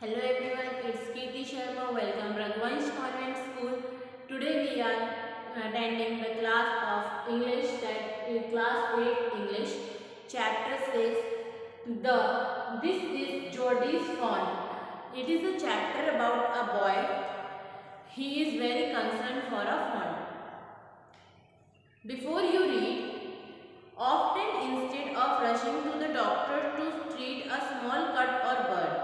Hello everyone, it's Kirti Sharma. Welcome Raghuvansh Convent School. Today we are attending the class of English, that is class 8 English, chapter 6. This is Jordy's Fawn. It is a chapter about a boy. He is very concerned for a fawn. Before you read, often instead of rushing to the doctor to treat a small cut or burn,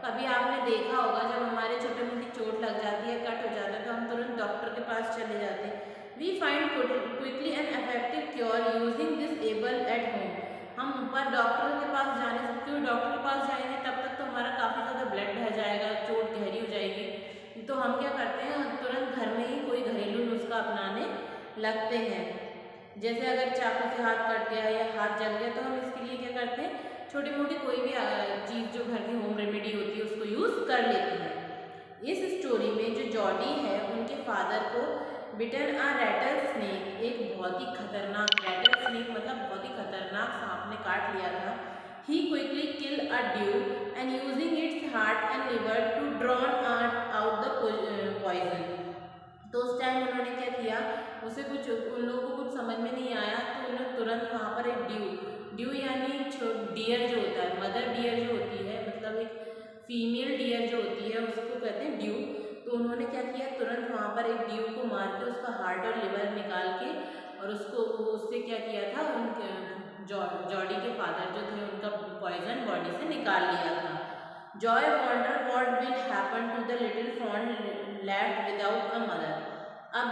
कभी आपने देखा होगा जब हमारे छोटे मोटी चोट लग जाती है, कट हो जाता है, तो हम तुरंत डॉक्टर के पास चले जाते हैं. We find quickly and effective cure using this able at home. हम ऊपर डॉक्टर के पास जाने से क्यों डॉक्टर के पास जाएंगे, तब तक तो हमारा काफ़ी ज़्यादा ब्लड बह जाएगा, चोट गहरी हो जाएगी. तो हम क्या करते हैं, हम तुरंत घर में ही कोई घरेलू नुस्खा अपनाने लगते हैं. जैसे अगर चाकू से हाथ कट गया या हाथ जल गया, तो हम इसके लिए क्या करते हैं, छोटी मोटी कोई भी चीज़ जो घर की होम रेमेडी होती है उसको यूज़ कर लेते हैं. इस स्टोरी में जो जॉडी है, उनके फादर को बिटन अ रैटल स्नेक, एक बहुत ही खतरनाक रैटल स्नेक मतलब बहुत ही खतरनाक सांप ने काट लिया था. He quickly kill a doe and using its heart and liver to drawn out the poison. तो उस टाइम उन्होंने क्या किया, उसे कुछ उन लोगों को कुछ समझ में नहीं आया, तो उन्होंने तुरंत वहाँ पर एक ड्यू यानी डियर जो होता है, मदर डियर जो होती है, मतलब एक फीमेल डियर जो होती है उसको कहते हैं ड्यू. तो उन्होंने क्या किया, तुरंत वहाँ पर एक ड्यू को मार के उसका हार्ट और लिवर निकाल के, और उससे क्या किया था, उनके जॉडी के फादर जो थे उनका पॉइजन बॉडी से निकाल लिया था. Joy wonder what will happen to the little fawn left without a mother. अब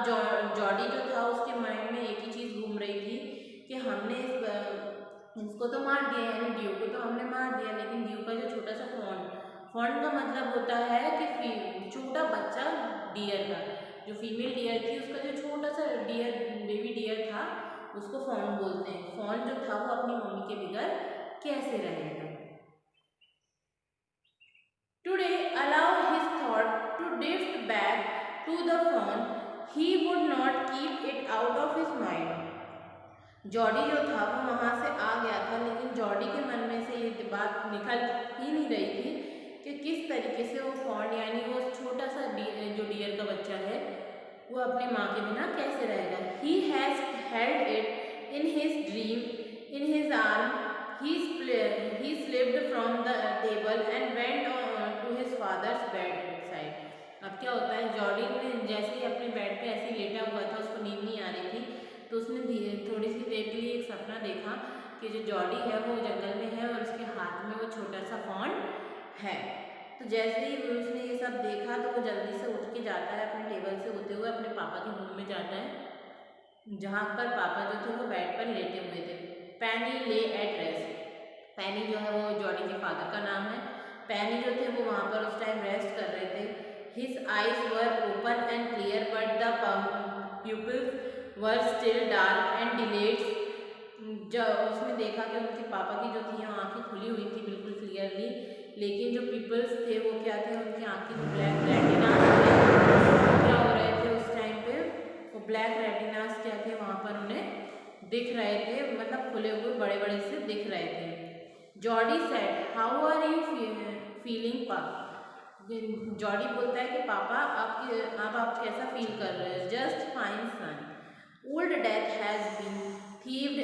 जॉडी जो था उसके माइंड में एक ही चीज़ घूम रही थी कि हमने इसको तो मार दिया, यानी ड्यू को तो हमने मार दिया, लेकिन ड्यू का जो छोटा सा फॉन का मतलब होता है कि छोटा बच्चा डियर का, जो फीमेल डियर थी उसका जो छोटा सा डियर बेबी डियर था उसको फॉन बोलते हैं. फॉन जो था वो अपनी मम्मी के बगैर कैसे रहेगा. Today allow his thought to drift back to the fawn. He would not keep it out of his mind. Jordi जो था वो वहाँ से आ गया था, लेकिन जॉडी के मन में से ये बात निकल ही नहीं रही थी कि किस तरीके से वो फॉन्ड यानी वो छोटा सा जो डियर का बच्चा है वो अपनी माँ के बिना कैसे रहेगा. He has held it in his dream, in his arm. He slipped from the table and went to his father's bedside. अब क्या होता है, जॉडी ने जैसे ही अपने बेड पे ऐसे ही लेटा हुआ था, उसको नींद नहीं आ रही थी, तो उसने थोड़ी सी देर के लिए एक सपना देखा कि जो जॉडी है वो जंगल में है और उसके हाथ में वो छोटा सा फॉन्ड है. तो जैसे ही उसने ये सब देखा तो वो जल्दी से उठ के जाता है, अपने टेबल से होते हुए अपने पापा के रूम में जाता है, जहाँ पर पापा जो थे वो बेड पर लेटे हुए थे. पैनी ले एट रेस्ट. पैनी जो है वो जॉडी के फादर का नाम है. पैनी जो थे वो वहाँ पर उस टाइम रेस्ट कर रहे थे. His eyes were open and clear but the pupils were still dark and dilates. जब उसने देखा कि उनके पापा की जो थी आँखें खुली हुई थी बिल्कुल क्लियरली, लेकिन जो पीपल्स थे वो क्या थे, उनकी आँखें जो ब्लैक रेटिनास क्या हो रहे थे उस टाइम पे, वो ब्लैक रेटिनास क्या थे वहाँ पर उन्हें दिख रहे थे, मतलब खुले हुए बड़े बड़े से दिख रहे थे. Jody said how are you feeling papa. Jody बोलता है कि पापा आप कैसा फील कर रहे हो. Just fine son. Old death has been thieved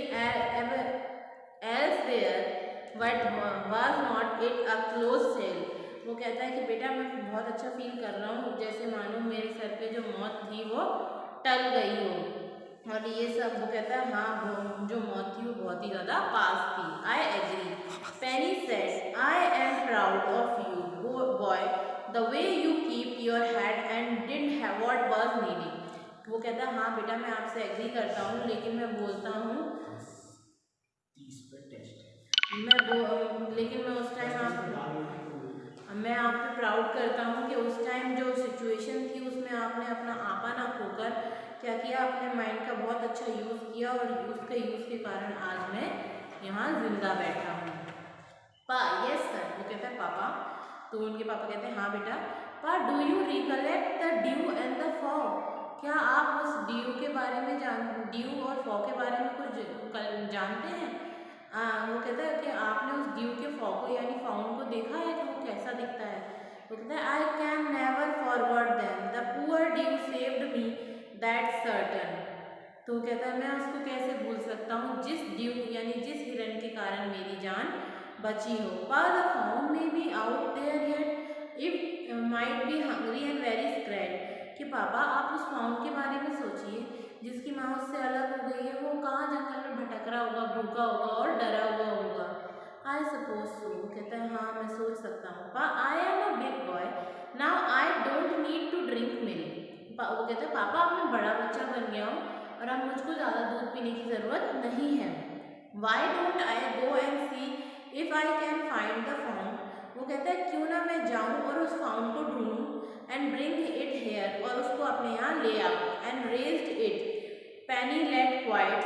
elsewhere but was not it a close sale. वो कहता है कि बेटा मैं बहुत अच्छा फील कर रहा हूँ, जैसे मानो मेरे सर पे जो मौत थी वो टल गई हो. और ये सब वो कहता है हाँ जो मौत थी वो बहुत ही ज़्यादा पास थी. I agree. Penny said I am proud of you boy the way you keep your head and didn't have what was needed. वो कहता है हाँ बेटा मैं आपसे एग्री करता हूँ, लेकिन मैं बोलता हूँ लेकिन मैं उस टाइम मैं आप पे प्राउड करता हूँ कि उस टाइम जो सिचुएशन थी उसमें आपने अपना आपा ना खोकर क्या किया, अपने माइंड का बहुत अच्छा यूज़ किया, और उसके यूज़ के कारण आज मैं यहाँ जिंदा बैठा हूँ. पा यस सर. वो कहता है पापा. तो उनके पापा कहते हैं हाँ बेटा. पा do you recollect the due and the fog. क्या आप उस ड्यू के बारे में ड्यू और फॉग के बारे में कुछ जानते हैं. वो कहता है कि आपने उस ड्यू के फॉग को यानी फाउंड को देखा है कि वो कैसा दिखता है. तो कहता है I can never forgot them, the poor due saved me that certain. तो कहता है मैं उसको कैसे भूल सकता हूँ जिस ड्यू यानी जिस हिरन के कारण मेरी जान बची हो। पर the found may be out there yet, it might be hungry and very scared. कि पापा आप उस फाउंड के बारे में सोचिए जिसकी माँ उससे अलग हो गई है, वो कहाँ जंगल में भटक रहा होगा, भूखा होगा और डरा हुआ होगा। आई सपोज सो, कहता है हाँ मैं सोच सकता हूँ। Pa I am a big boy now, I don't need to drink milk. वो कहता है पापा अब मैं बड़ा बच्चा बन गया हूँ और अब मुझको ज़्यादा दूध पीने की ज़रूरत नहीं है। Why don't I go and C if I can find the found. वो कहता है क्यों ना मैं जाऊँ और उस फाउंड को ढूंढूँ, एंड ब्रिंग इट हेयर और उसको अपने यहाँ ले आऊँ, and raised it Penny let quite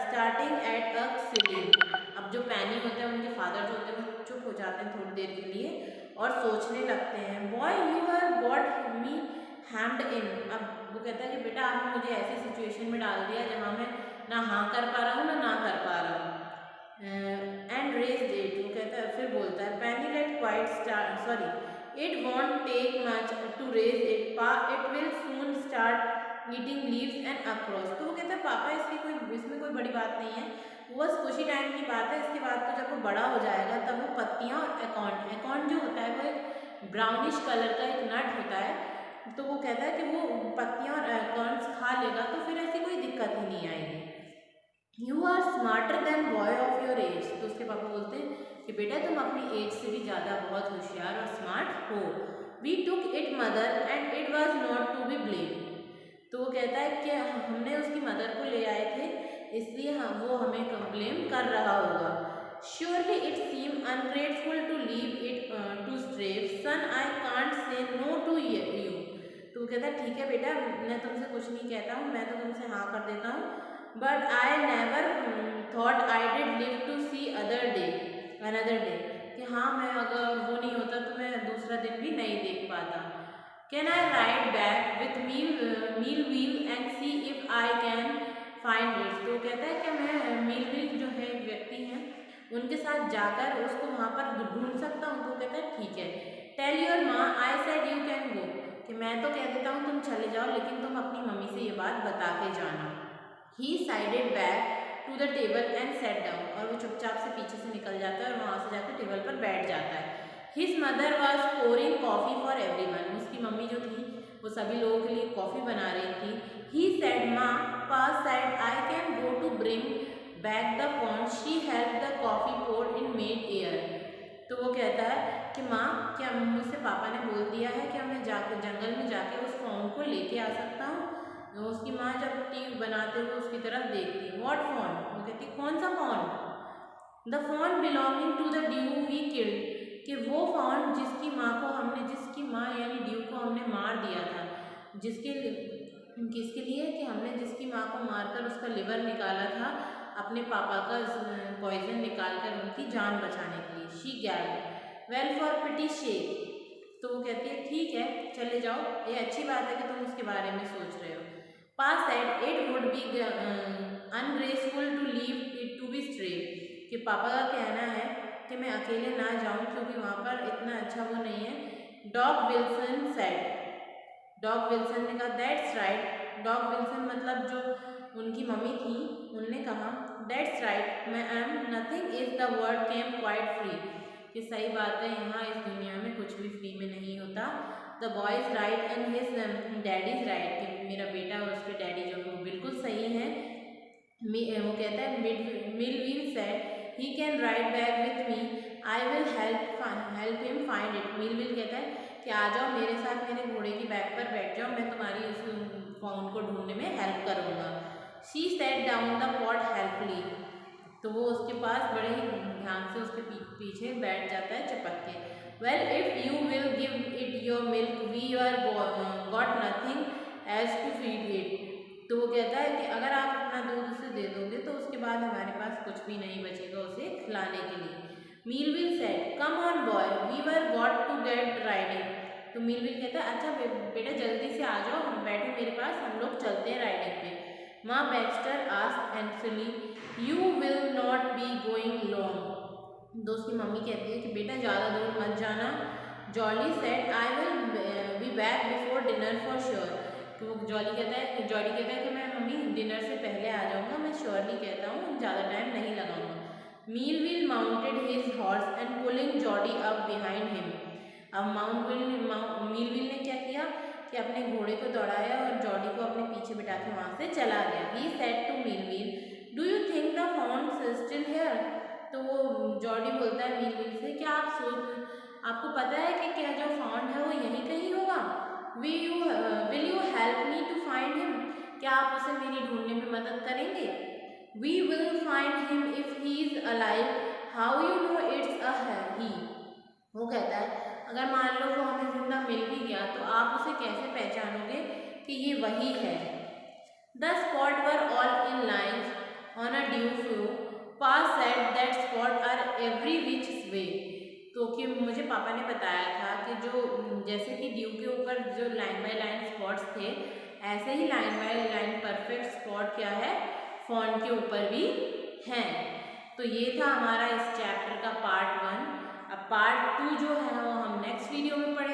starting at a ceiling. अब जो पैनी होते हैं उनके फादर जो होते हैं वो चुप हो जाते हैं थोड़ी देर के लिए और सोचने लगते हैं। Boy you are got me hemmed in. अब वो कहता है कि बेटा आपने मुझे ऐसी सिचुएशन में डाल दिया जहाँ मैं ना हाँ कर पा रहा हूँ ना कर पा रहा हूँ। एंड रेज्ड इट, वो कहता है फिर बोलता है Penny let quite sorry it won't take much to raise it, it will soon start eating leaves and across. तो वो कहता है पापा इसमें कोई बड़ी बात नहीं है, वो बस कुछ ही टाइम की बात है। इसके बाद तो जब वो बड़ा हो जाएगा तब वो पत्तियाँ और एकॉर्न जो होता है वो एक ब्राउनिश कलर का एक नट होता है, तो वो कहता है कि वो पत्तियाँ और एकॉर्न्स खा लेगा तो फिर ऐसी कोई दिक्कत ही नहीं आएगी। You are smarter than boy of your age. तो उसके पापा बोलते हैं कि बेटा तुम अपनी एज से भी ज़्यादा बहुत होशियार और स्मार्ट हो। We took it mother and it was not to be blame. तो वो कहता है कि हमने उसकी मदर को ले आए थे इसलिए वो हमें कंप्लेन कर रहा होगा। Surely it seem ungrateful to leave it to starve, son I can't say no to you. तो वो कहता है ठीक है बेटा मैं तुमसे कुछ नहीं कहता हूँ, मैं तो तुमसे हाँ कर देता हूँ, but I never thought I did live to see another day. कि हाँ मैं अगर वो नहीं होता तो मैं दूसरा दिन भी नहीं देख पाता। Can I ride back with meal wheel and see if I can find it. तो कहता है कि मैं मील व्हील जो है एक व्यक्ति हैं उनके साथ जाकर उसको वहाँ पर ढूंढ सकता हूँ। तो कहता है ठीक है। टेल योर माँ I said you can go. कि मैं तो कह देता हूँ तुम चले जाओ लेकिन तुम अपनी मम्मी से ये बात बता के जाना। He sided back to the table and set down. और वो चुपचाप से पीछे से निकल जाता है और वहाँ से जाकर टेबल पर बैठ जाता है। His mother was pouring coffee for everyone. उसकी मम्मी जो थी वो सभी लोगों के लिए कॉफ़ी बना रही थी। He said Ma Pa's said I can go to bring back the fawn, she help the coffee pour in mid air. तो वो कहता है कि माँ क्या मुझसे पापा ने बोल दिया है कि मैं जाकर जंगल में जाके उस फोन को लेके आ सकता हूँ। उसकी माँ जब टी बनाते हुए उसकी तरफ देखती है। What phone? वो कहती कौन सा phone? The phone belonging to the due we killed. कि वो फोन जिसकी माँ यानी ड्यू को हमने मार दिया था, किसके लिए? कि हमने जिसकी माँ को मारकर उसका लिवर निकाला था अपने पापा का पॉइजन निकालकर उनकी जान बचाने के लिए। She galled well for pity sake. तो वो कहती है ठीक है चले जाओ, ये अच्छी बात है कि तुम उसके बारे में सोच रहे हो। Pa's said it would be ungraceful to leave it to be stray. कि पापा का कहना है कि मैं अकेले ना जाऊं क्योंकि वहाँ पर इतना अच्छा वो नहीं है। Dog Wilson said. Dog Wilson ने कहा दैट्स राइट। डॉग विल्सन मतलब जो उनकी मम्मी थी उनने कहा that's right ma'am, nothing is the word came quite free. कि सही बात है यहाँ इस दुनिया में कुछ भी फ्री में नहीं होता। The boy is right and his daddy is right. कि मेरा बेटा और उसके डैडी जो है वो बिल्कुल सही हैं। वो कहता है Mill Wheel said he can ride back with me, I will help him find it. Mill Wheel कहता है कि आ जाओ मेरे साथ, मेरे घोड़े की बैक पर बैठ जाओ, मैं तुम्हारी उस फाउंड को ढूंढने में हेल्प करूँगा। She set down the pot helplessly. तो वो उसके पास बड़े ही ध्यान से उसके पीछे बैठ जाता है चिपक के। Well if you will give it your milk we are got nothing as to feed it. तो वो कहता है कि अगर आप अपना दूध उसे दे दोगे तो उसके बाद हमारे पास कुछ भी नहीं बचेगा उसे खिलाने के लिए। Mill Wheel said come on boy we were got to get riding. तो मील व्हील कहता है अच्छा बेटा जल्दी से आ जाओ, हम बैठो मेरे पास, हम लोग चलते हैं राइडिंग पे। माँ Baxter asked Anthony you will not be going long. तो उसकी मम्मी कहती है कि बेटा ज़्यादा दूर मत जाना, jolly said I will be back before dinner for sure. तो जॉली कहता है कि मैं मम्मी डिनर से पहले आ जाऊँगा, मैं श्योरली कहता हूँ, ज़्यादा टाइम नहीं लगाऊंगा। Mill Wheel mounted his horse and pulling Jody up behind him. अब मीलविल ने क्या किया कि अपने घोड़े को दौड़ाया और जॉडी को अपने पीछे बिठा के वहाँ से चला गया। He said to Mill Wheel, do you think the fawn's still here? तो वो जॉडी बोलता है मीलविल से, क्या आपको पता है कि क्या जो फाउंड है वो यहीं कहीं होगा? Will you help me to find him? क्या आप उसे मेरी ढूंढने में मदद करेंगे? We will find him if he is alive, how you know it's a he? वो कहता है अगर मान लो वो हमें जिंदा मिल भी गया तो आप उसे कैसे पहचानोगे कि ये वही है? The spot were all in lines on a doe flow, Pa's said that spot are every which way. तो कि मुझे पापा ने बताया था कि जो जैसे कि ड्यू के ऊपर जो लाइन बाय लाइन स्पॉट्स थे, ऐसे ही line by line perfect spot क्या है, फॉन्ट के ऊपर भी हैं। तो ये था हमारा इस चैप्टर का पार्ट 1। अब पार्ट 2 जो है वो हम नेक्स्ट वीडियो में पढ़ेंगे।